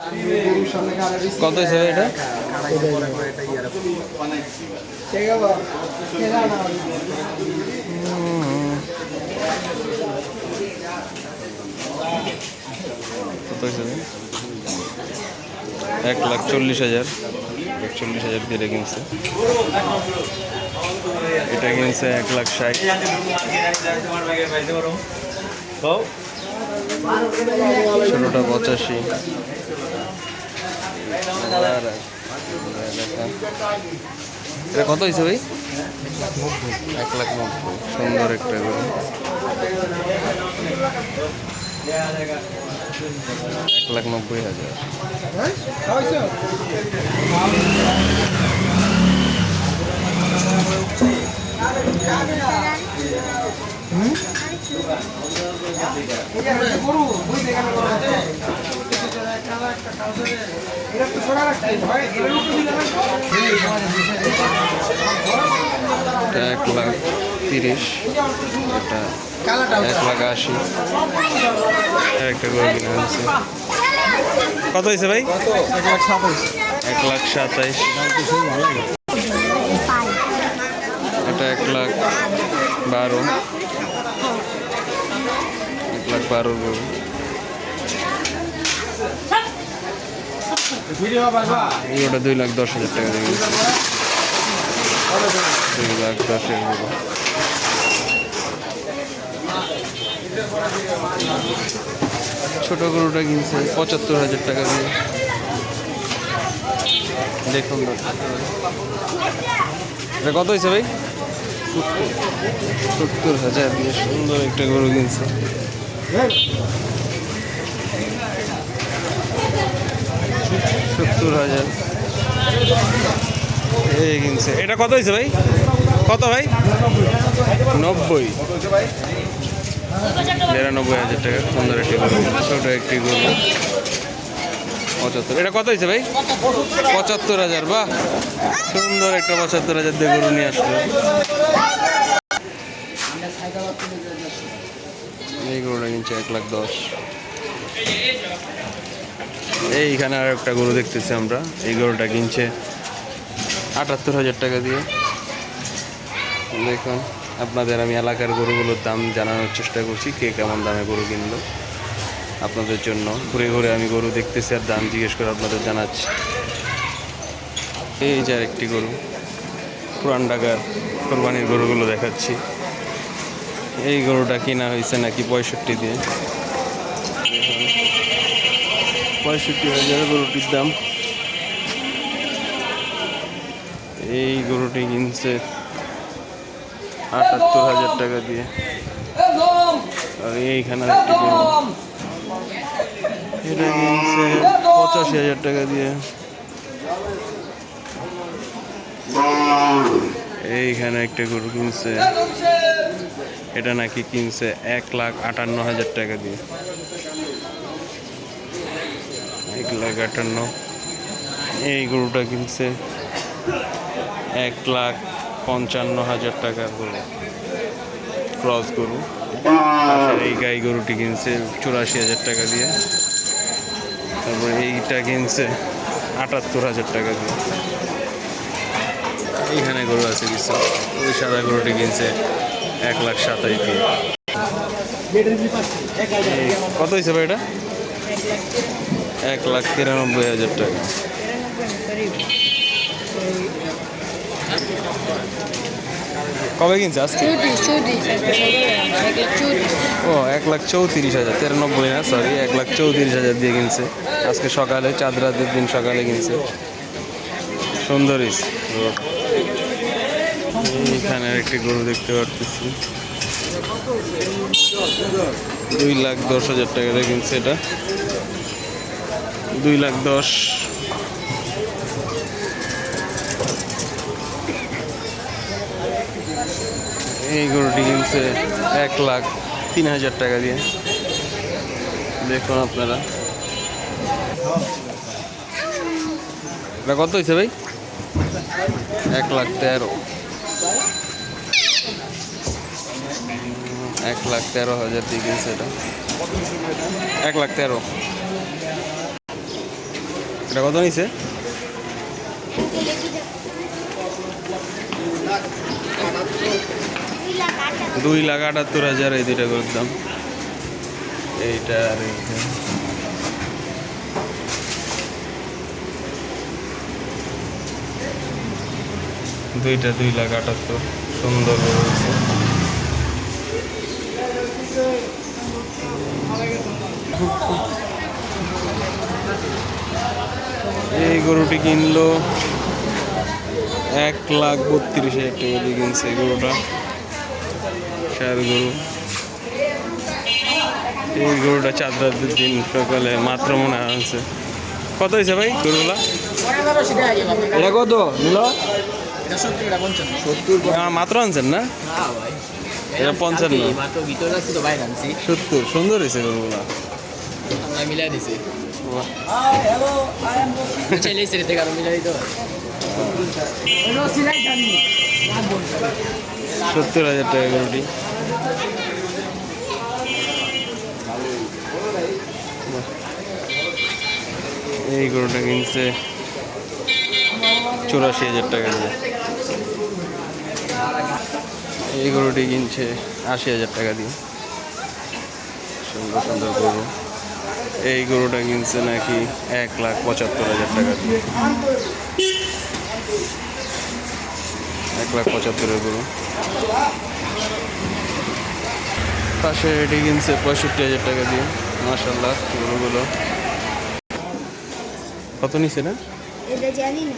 কত হয়েছে ভাই এটা? কত হয়েছে? 1,40,000, 1,40,000 দিয়ে এটা কিনছে। এটা কিনছে 1,60,000। ছোটটা 85। এটা কত হয়েছে ভাই? 1,90,000। সুন্দর একটা গরু। 1,90,000। এটা 1,30,000। এটা 1,80,000। একটা গরু কিনে আনছে। কত হয়েছে ভাই? 1,27,000। এটা 1,12,000। 1,12,000 গরু। ওটা 2,10,000 টাকা দিয়ে গেছে। 2,10,000 গরু। ছোট গরুটা কিনছে 75,000 টাকা দিয়ে। দেখুন এটা কত হয়েছে ভাই? 70,000 দিয়ে সুন্দর একটা গরু কিনছে। 70,000 এই কিনছে। এটা কত হয়েছে ভাই? কত ভাই? 90। 92,000 টাকা। সুন্দর একটি গরু। ছোট একটি গরু 75। এটা কত হয়েছে ভাই? 75,000। বাহ, সুন্দর একটা 75,000 দিয়ে গরু নিয়ে আসলো। এই গরুটা কিনছে 1,10,000। এইখানে আর একটা গরু দেখতেছি আমরা। এই গরুটা কিনছে 78,000 টাকা দিয়ে। দেখুন, আপনাদের আমি এলাকার গরুগুলোর দাম জানানোর চেষ্টা করছি, কে কেমন দামে গরু কিনলো আপনাদের জন্য। ঘুরে ঘুরে আমি গরু দেখতেছি আর দাম জিজ্ঞেস করে আপনাদের জানাচ্ছি। এই যে আরেকটি গরু, পুরান ঢাকার কোরবানির গরুগুলো দেখাচ্ছি। এই গরুটা কিনা হয়েছে নাকি 65 দিয়ে। 65,000 গরুটির দাম। এই গরুটি কিনছে 78,000 টাকা দিয়ে। আর এইখানে একটি গরু, এটা কিনছে 85,000 টাকা দিয়ে। এইখানে একটা গরু কিনছে, এটা নাকি কিনছে 1,58,000 টাকা দিয়ে। 1,58,000। এই গরুটা কিনছে 1,55,000 টাকার গরু, ক্রস গরু। এই গাই গরুটি কিনছে 84,000 টাকা দিয়ে। তারপরে এইটা কিনছে 78,000 টাকা দিয়ে। এইখানে গরু আছে কিছু। ওই সাদা গরুটি কিনছে 1,27,000 দিয়ে। কত হয়েছে ভাই এটা? 1,93,000 টাকা। কবে কিনছে আজকে? ও 1,34,000। 93 না, সরি, 1,34,000 দিয়ে কিনছে আজকে সকালে, চাঁদ রাতের দিন সকালে কিনছে। সুন্দর। এখানে একটি গরু দেখতে পারতেছি, 2,10,000 টাকা দিয়ে কিনছে। এটা 2,10,000। এই গরুটি কিনছে 1,03,000 টাকা দিয়ে। দেখুন আপনারা, এটা কত হয়েছে ভাই? 1,13,000। 1,13,000 দিয়ে কিনছে এটা। 1,13,000। এটা কত নিছে? 2,78,000 এই দুইটা গরুর দাম। এইটা আর এইটা। দুইটা 2,78,000। সুন্দর গরু আছে। এই গরুটি কিনলো 1,32,000 টাকা দিয়ে কিনছে এই গরুটা। ষাঁড় গরু। এই গরুটা চাঁদরাত দিন সকালে মাত্র মনে আছে। কত হয়েছে ভাই গরুগুলা? এটা কত নিল? মাত্র আনছেন না? এটা 55। 70। সুন্দর হয়েছে গরুগুলা। মিলাই দিছি চাইলে সেটা থেকে আরো মিলাই দিতে হয়। 70,000 টাকা গরুটি। এই গরুটা কিনছে 84,000 টাকা দিয়ে। এই গরুটি কিনছে 80,000 টাকা দিয়ে। সুন্দর সুন্দর গরু। এই গরুটা কিনছে নাকি 1,75,000 টাকা দিয়ে। 1,75,000 গরু। পাশে এটি কিনছে 65,000 টাকা দিয়ে। মাশাআল্লাহ গরুগুলো। কত নিছে না? এটা জানি না।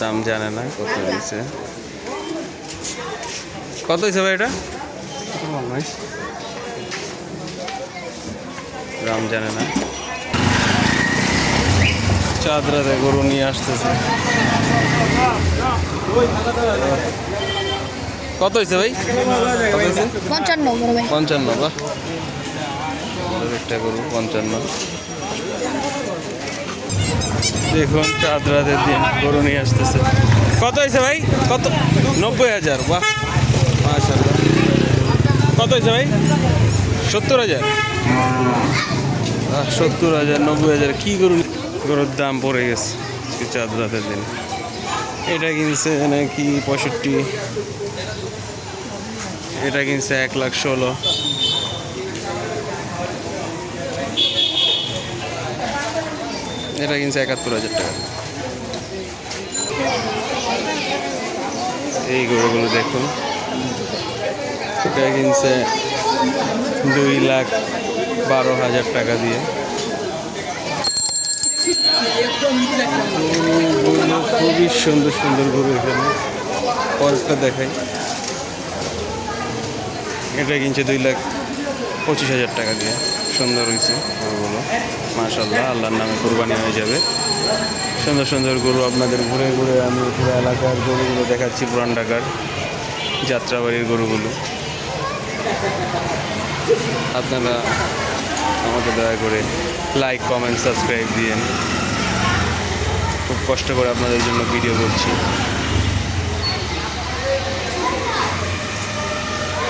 দাম জানে না কত নিছে। কত হয়েছে ভাই এটা? দাম জানে না। চাঁদরাতে গরু নিয়ে আসতেছে। কত হয়েছে ভাই? 55 বড় ভাই। 55। বাহ, একটা গরু 55। দেখুন চাঁদরাতের দিন গরু নিয়ে আসতেছে। কত হয়েছে ভাই? কত? 90,000। বাহ মাশাআল্লাহ। কত হয়েছে ভাই? 70,000। 70,000 90,000 কি গরু? গরুর দাম পড়ে গেছে চাঁদরাতের দিন। এটা কিনছে নাকি 65। এটা কিনছে 1,16,000। এটা কিনছে 71,000 টাকা। এই গরুগুলো দেখুন। এটা কিনছে 2,12,000 টাকা দিয়ে। খুবই সুন্দর সুন্দর গরু এখানে। পরেরটা দেখাই। এটা কিনছে 2,25,000 টাকা দিয়ে। সুন্দর হয়েছে গরুগুলো মাশাআল্লাহ। আল্লাহর নামে কুরবানি হয়ে যাবে। সুন্দর সুন্দর গরু আপনাদের ঘুরে ঘুরে আমি পুরো এলাকার গরুগুলো দেখাচ্ছি। পুরান ঢাকার যাত্রাবাড়ির গরুগুলো। আপনারা আমাকে দয়া করে লাইক কমেন্ট সাবস্ক্রাইব দিয়েন। খুব কষ্ট করে আপনাদের জন্য ভিডিও করছি।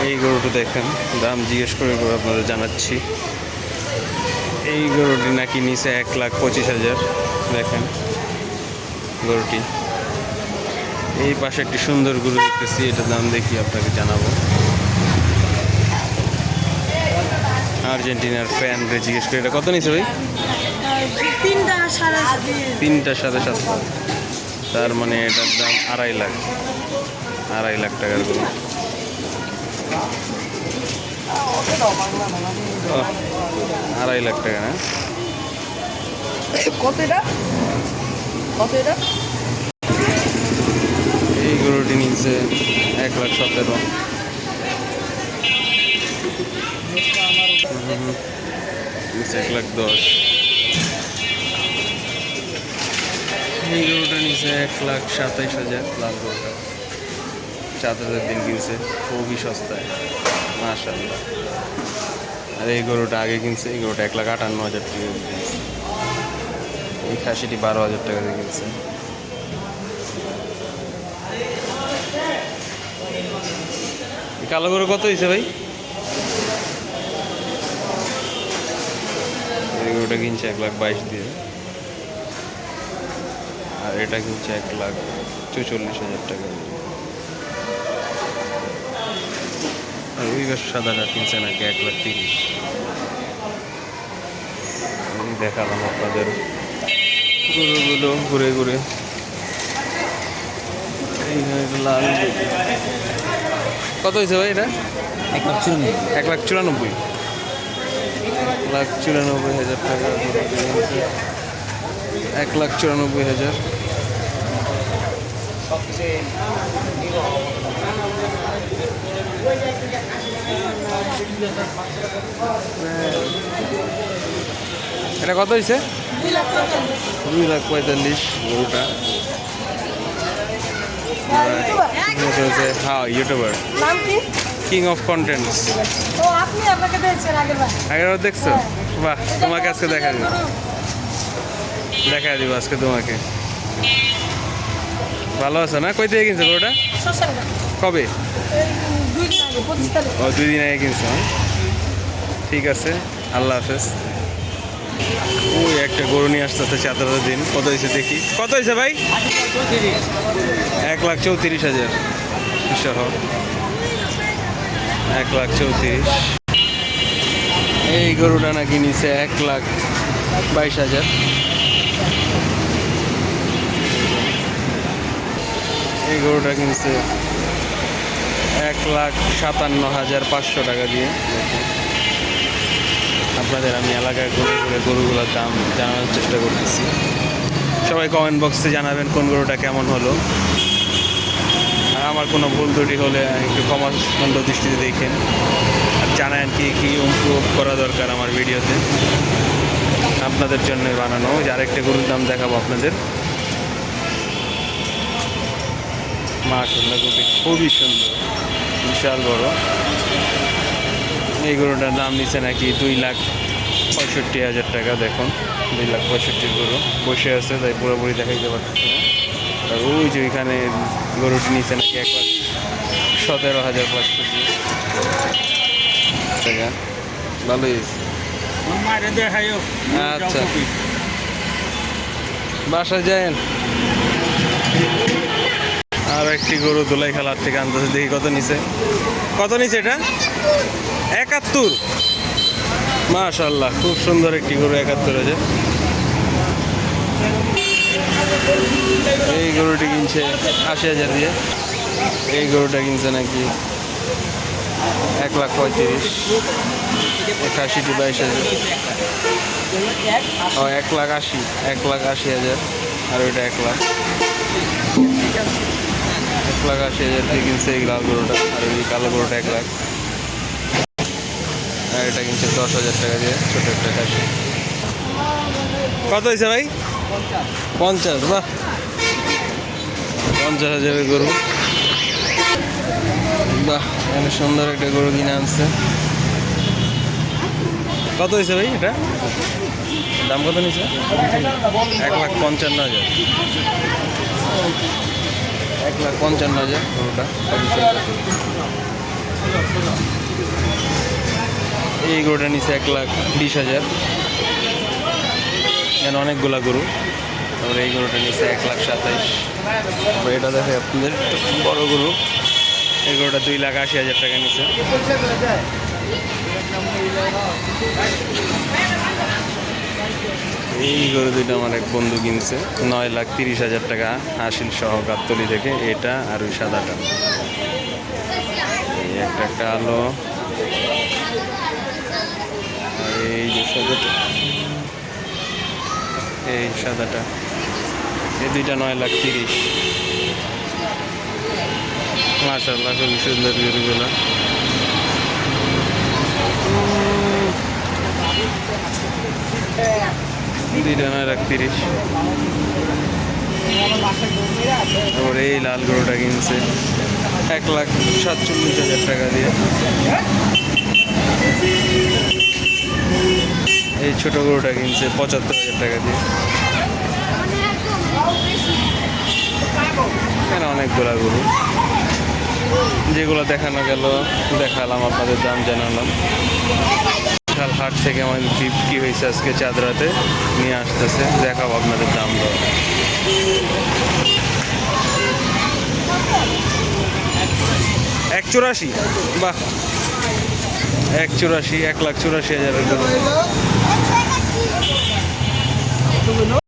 এই গরুটা দেখেন, দাম জিজ্ঞেস করে আপনাদের জানাচ্ছি। এই গরুটি নাকি নিচে 1,25,000। দেখেন গরুটি। এই পাশে একটি সুন্দর গরু দেখতেছি, এটার দাম দেখি আপনাকে জানাবো। আর্জেন্টিনার ফ্যানরে জিজ্ঞেস করে এটা কত নিছে ভাই? 3টা 7,500। তার মানে এটার দাম 2.5 লাখ। 2.5 লাখ টাকার গরু। 2.5 লাখ টাকা না? কত এটা? কত এটা? এই গরুটি নিচ্ছে 1,17,000। নিচ্ছে 1,10,000। এই গরুটা নিচ্ছে 1,27,000। লাল গরুটা চাঁদরাতের দিন কিনছে খুবই সস্তায় মাশাআল্লাহ। আর এই গরুটা আগে কিনছে। এই গরুটা 1,58,000 টাকা দিয়ে কিনছে। এই খাসিটি 12,000 টাকা দিয়ে কিনছে। কালো গরু কত হয়েছে ভাই? এই গরুটা কিনছে 1,22,000 দিয়ে। আর এটা কিনছে 1,44,000 টাকা দিয়ে। আর ওই গাছ সাদাটা কিনছে নাকি 1,30,000। আমি দেখালাম আপনাদের গরুগুলো ঘুরে ঘুরে। এইখানে একটা লাল গরু। কত হয়েছে ভাই এটা? 1,94,000। 1,94,000 টাকা গরু কিনেছে। 1,94,000। এটা কত হয়েছে? 2,45,000 গরুটা। হ্যাঁ, ইউটিউবার নাম কি? King of contents. ও আপনি আপনাকে দিয়েছেন আগের বার। আগের বার দেখছো? বাহ, তোমাকে আজকে দেখা দিব আজকে তোমাকে। ভালো আছে না? কই থেকে কিনছো গরুটা? শ্মশানঘাট। কবে? এই 2 দিন আগে 25 তারিখ। ও 2 দিন আগে কিনছো। ঠিক আছে, আল্লাহ হাফেজ। ওই একটা গরু নিয়ে আসতে চাঁদার দিন। কত হয়েছে দেখি? কত হয়েছে ভাই? 1,34,000 সহ। 1,34,000। এই গরুটা নাকি নিচে 1,22,000। এই গরুটা কিনছে 1,57,500 টাকা দিয়ে। আপনাদের আমি এলাকায় ঘুরে ঘুরে গরুগুলোর দাম জানানোর চেষ্টা করতেছি। সবাই কমেন্ট বক্সে জানাবেন কোন গরুটা কেমন হলো। আর আমার কোনো ভুল ত্রুটি হলে একটু ক্ষমাসুন্দর দৃষ্টিতে দেখেন। আর জানান কি কি ইমপ্রুভ করা দরকার আমার ভিডিওতে। আপনাদের জন্য বানানো। যে আরেকটা গরুর দাম দেখাবো আপনাদের। মাশাআল্লাহ, গরুটি খুবই সুন্দর, বিশাল বড়। এই গরুটার দাম নিচ্ছে নাকি 2,65,000 টাকা। দেখুন, 2,65,000 গরু বসে আছে, তাই পুরোপুরি দেখাইতে পারতেছে না। আর ওই যে ওইখানে গরুটি নিচ্ছে নাকি 1,17,500 টাকা। ভালোই আচ্ছা, বাসায় যায়েন। আর একটি গরু দোলাই খেলার থেকে আনতেছে, দেখি কত নিচে। কত নিচে এটা? 71। মাশাআল্লাহ, খুব সুন্দর একটি গরু। 71,000। এই গরুটি কিনছে 80,000 দিয়ে। এই গরুটা কিনছে নাকি 1,35,000। 81টি 22,000। ও 1,80,000। 1,80,000। আর ওইটা 1,80,000 দিয়ে কিনছে এই লাল গরুটা। আর ওই কালো গরুটা 1,00,000। আর এটা কিনছে 10,000 টাকা দিয়ে, ছোট একটা খাসি। কত হয়েছে ভাই? 50। বাহ, 50,000 গরু। বাহ, এখানে সুন্দর একটা গরু কিনে আনছে। কত হয়েছে ভাই এটা? দাম কত নিচ্ছে? 1,55,000। 1,55,000 গরুটা। এই গরুটা নিচ্ছে 1,20,000। এখানে অনেকগুলা গরু। তারপরে এই গরুটা নিচ্ছে 1,27,000। এটা দেখে আপনাদের বড় গরু। এই গরুটা 2,80,000 টাকা নিচ্ছে। এই গরু দুইটা আমার এক বন্ধু কিনছে 9,30,000 টাকা হাসিল সহ গাবতলী থেকে। এটা আর ওই সাদাটা। এই একটা কালো, এই যে সাদাটা, এই সাদাটা। এই দুইটা 9,30,000। মাশাআল্লাহ, খুবই সুন্দর গরুগুলো। দুইটা 9,30,000। তারপর এই লাল গরুটা কিনছে 1,47,000 টাকা দিয়ে। এই ছোট গরুটা কিনছে 75,000 টাকা দিয়ে। এখানে অনেকগুলা গরু, যেগুলো দেখানো গেল দেখালাম, আপনাদের দাম জানালাম। কাল হাট থেকে আমাদের ট্রিপ কী হয়েছে আজকে চাঁদরাতে নিয়ে আসতেছে, দেখাবো আপনাদের দাম দর। #84 বাহ 184 1,84,000 গরু